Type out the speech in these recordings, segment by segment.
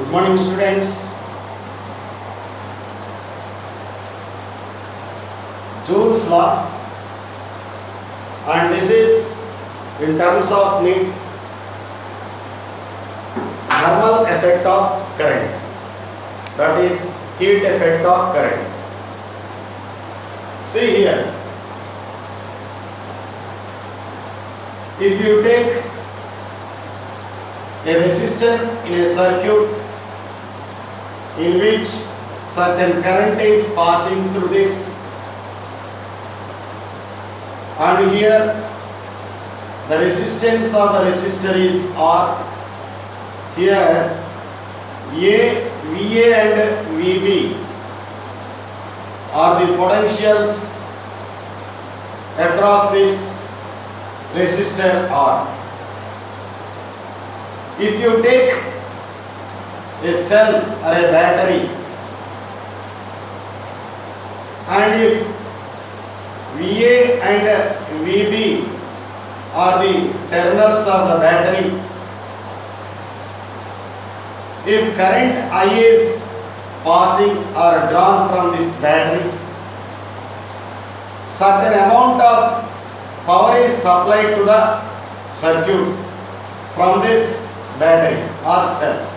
Good morning, students. Joule's law, and this is in terms of need thermal effect of current, that is heat effect of current. See here, if you take a resistor in a circuit in which certain current is passing through this, and here the resistance of the resistor is R. Here VA and VB are the potentials across this resistor R. If you take a cell or a battery, and if VA and VB are the terminals of the battery, if current I is passing or drawn from this battery, certain amount of power is supplied to the circuit from this battery or cell,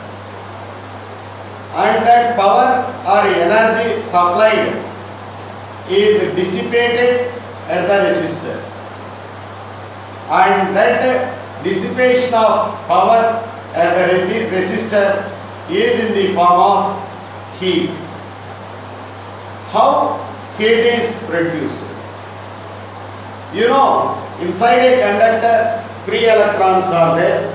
and that power or energy supplied is dissipated at the resistor, and that dissipation of power at the resistor is in the form of heat. How heat is produced? You know, inside a conductor, free electrons are there,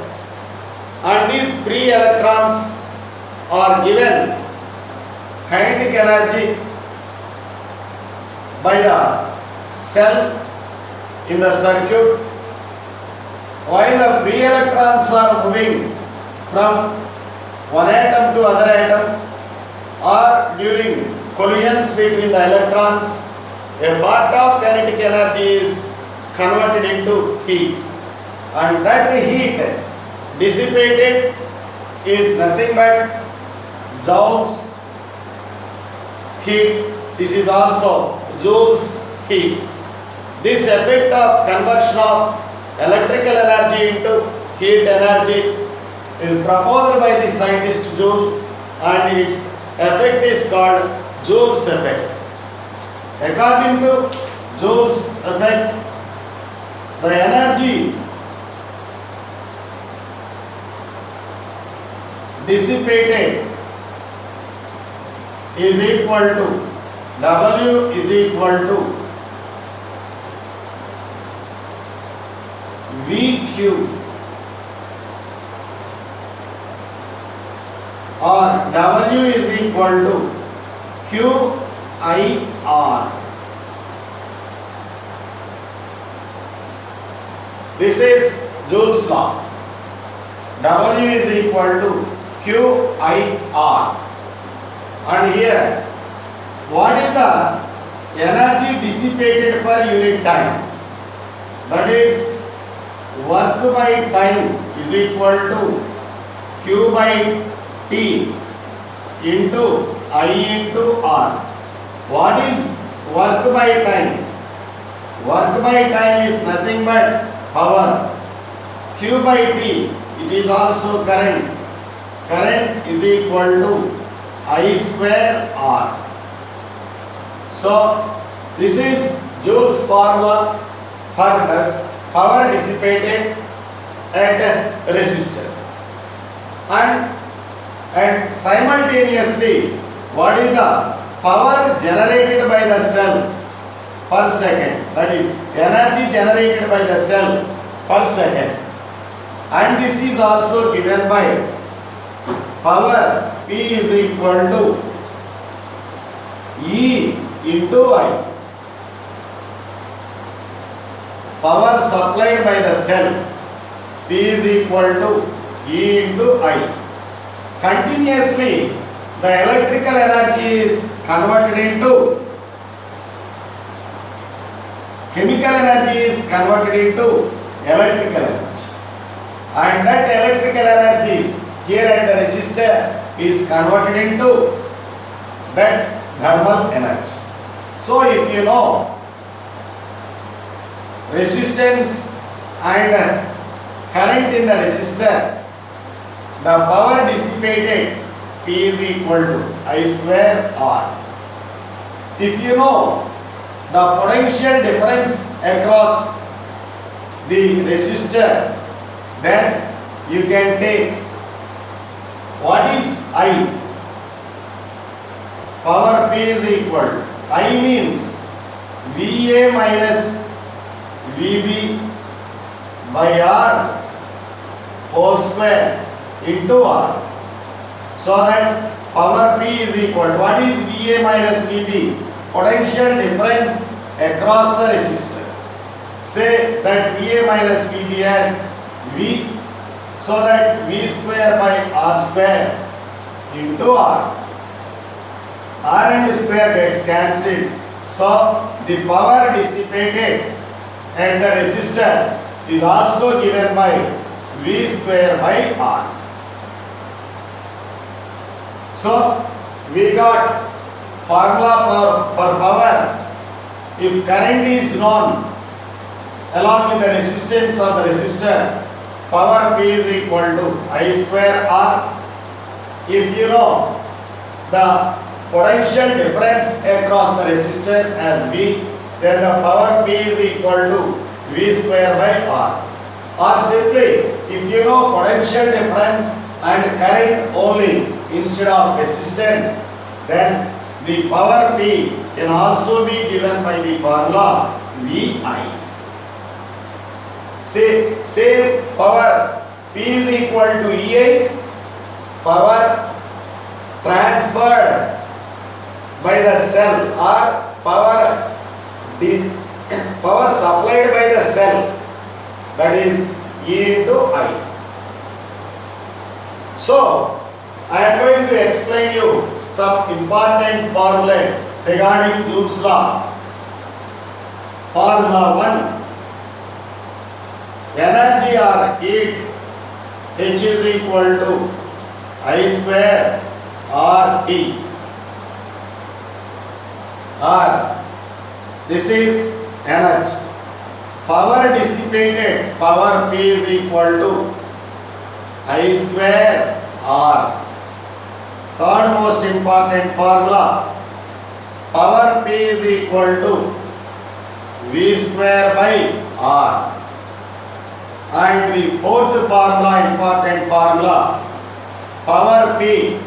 and these free electrons are given kinetic energy by the cell in the circuit, while the free electrons are moving from one atom to other atom, or during collisions between the electrons, a part of kinetic energy is converted into heat, and that heat dissipated is nothing but Joule's heat. This is also Joule's heat. This effect of conversion of electrical energy into heat energy is proposed by the scientist Joule, and its effect is called Joule's effect. According to Joule's effect, the energy dissipated is equal to W is equal to VQ, or W is equal to QIR. This is Joule's law. W is equal to QIR. And here, what is the energy dissipated per unit time? That is, work by time is equal to Q by T into I into R. What is work by time? Work by time is nothing but power. Q by T, it is also current. Current is equal to I square R. So, this is Joule's formula for the power dissipated at a resistor. And simultaneously, what is the power generated by the cell per second? That is, energy generated by the cell per second. And this is also given by power P is equal to E into I. Power supplied by the cell P is equal to E into I. Continuously, the electrical energy is converted into chemical energy is converted into electrical energy, and that electrical energy here at the resistor is converted into that thermal energy. So if you know resistance and current in the resistor, the power dissipated P is equal to I square R. If you know the potential difference across the resistor, then you can take what is I. Power P is equal. I means VA minus VB by R whole square into R. So that power P is equal. What is VA minus VB? Potential difference across the resistor. Say that VA minus VB as V, so that V square by R square into R. R and square gets cancelled. So the power dissipated at the resistor is also given by V square by R. So we got formula for power. If current is known along with the resistance of the resistor, power P is equal to I square R. If you know the potential difference across the resistor as V, then the power P is equal to V square by R. Or simply, if you know potential difference and current only instead of resistance, then the power P can also be given by the formula VI. Say, same power P is equal to EI, power transferred by the cell or power supplied by the cell, that is E into I. So I am going to explain you some important formulae regarding Joule's law. Formula 1, energy or heat H is equal to I square RT. R, this is energy. Power dissipated, power P is equal to I square R. Third most important formula, power P is equal to V square by R. And the fourth formula, important formula, power P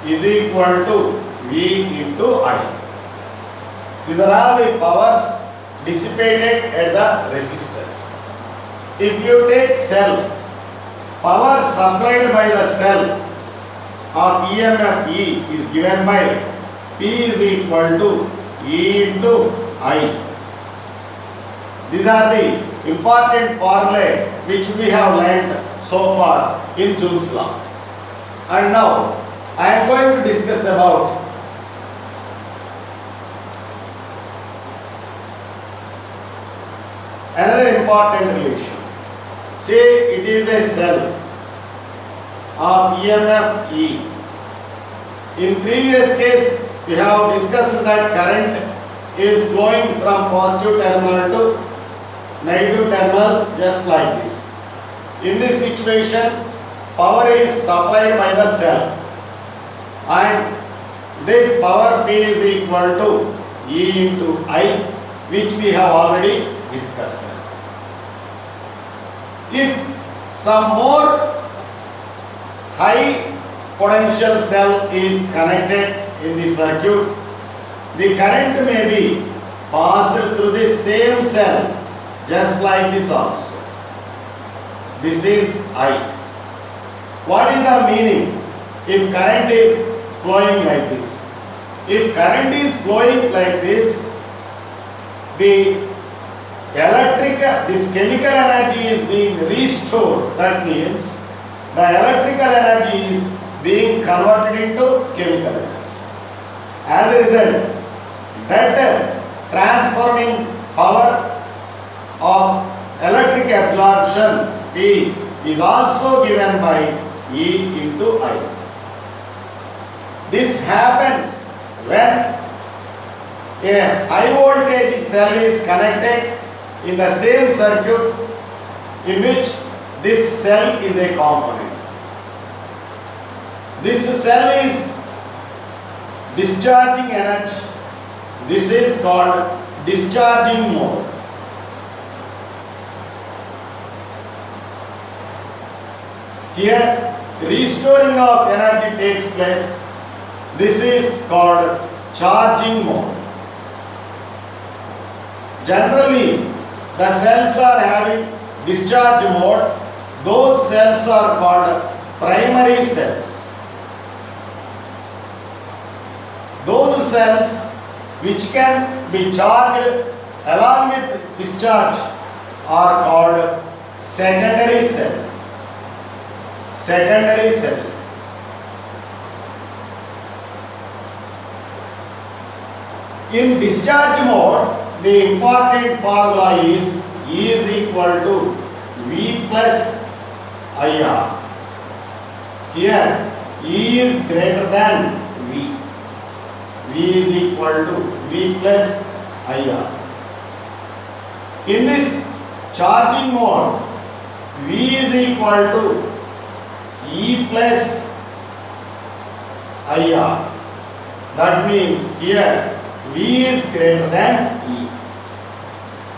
is equal to V into I. These are all the powers dissipated at the resistors. If you take cell, power supplied by the cell of EMF E is given by P is equal to E into I. These are the important formulae which we have learnt so far in Joule's law. And now I am going to discuss about another important relation. Say it is a cell of EMF E. In previous case, we have discussed that current is flowing from positive terminal to negative terminal just like this. In this situation, power is supplied by the cell and this power P is equal to E into I, which we have already discussed. If some more high potential cell is connected in the circuit, the current may be passed through the same cell just like this also. This is I. What is the meaning if current is flowing like this? If current is flowing like this, this chemical energy is being restored. That means the electrical energy is being converted into chemical energy. As a result, that transforming power of electric absorption P is also given by E into I. This happens when a high voltage cell is connected in the same circuit in which this cell is a component. This cell is discharging energy. This is called discharging mode. Here restoring of energy takes place. This is called charging mode. Generally, the cells are having discharge mode. Those cells are called primary cells. Those cells which can be charged along with discharge are called secondary cell. Secondary cell. In discharge mode, the important formula is E is equal to V plus IR. Here E is greater than V. V is equal to V plus IR. In this charging mode, V is equal to E plus IR. That means here V is greater than E.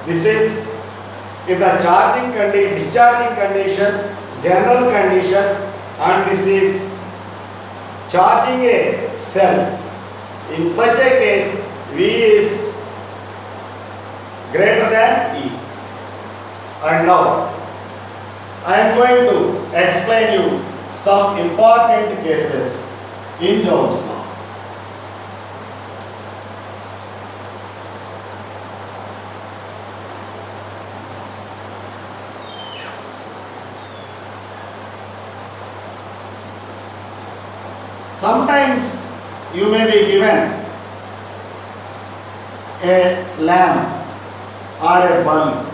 This is if the charging condition, discharging condition, general condition, and this is charging a cell. In such a case, V is greater than E. And now, I am going to explain you some important cases in terms now. Sometimes you may be given a lamp or a bulb.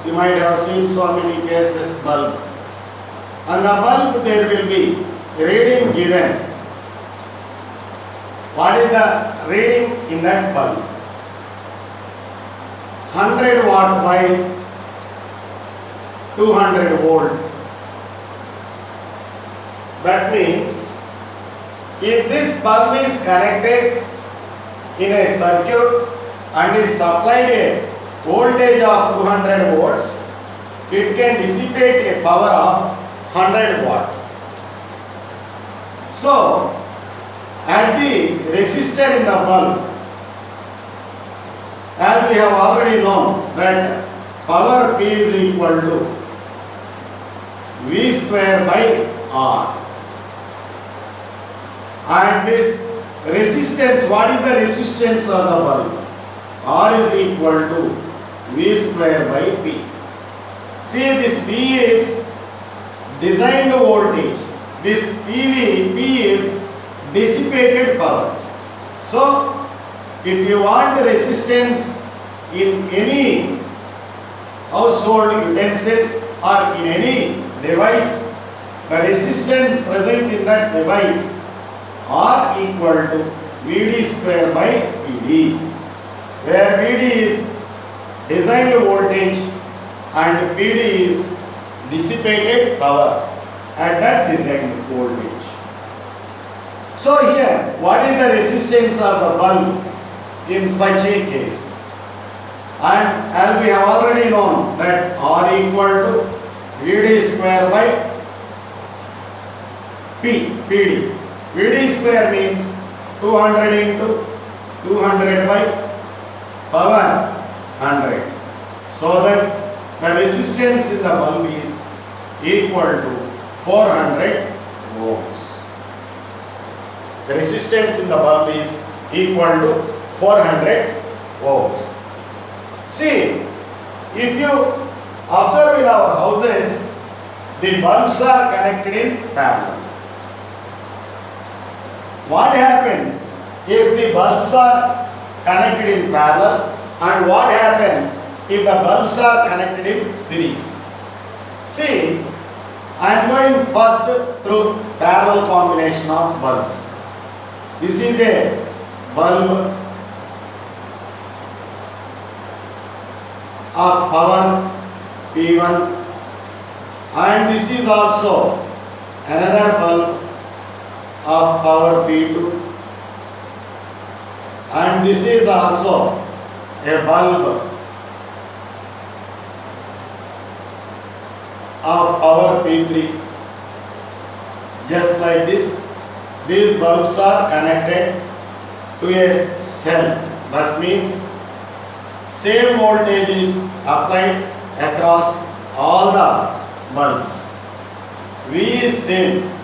You might have seen so many cases bulb. On the bulb there will be reading given. What is the reading in that bulb? 100 watt by 200 volt. That means if this bulb is connected in a circuit and is supplied a voltage of 200 volts, it can dissipate a power of 100 watt. So, at the resistor in the bulb, as we have already known that power P is equal to V square by R. And this resistance, what is the resistance of the bulb? R is equal to V square by P. See, this V is designed voltage. This P is dissipated power. So, if you want the resistance in any household utensil or in any device, the resistance present in that device are equal to Vd square by Pd, where Vd is designed voltage and Pd is dissipated power at that designed voltage. So here, what is the resistance of the bulb in such a case? And as we have already known that R equal to Vd square by Pd. Vd square means 200 into 200 by power 100. So that the resistance in the bulb is equal to 400 ohms. The resistance in the bulb is equal to 400 ohms. See, if you observe in our houses, the bulbs are connected in parallel. What happens if the bulbs are connected in parallel, and what happens if the bulbs are connected in series? See, I am going first through parallel combination of bulbs. This is a bulb of power P1, and this is also another bulb of power P2, and this is also a bulb of power P3. Just like this, these bulbs are connected to a cell. That means same voltage is applied across all the bulbs. V is same.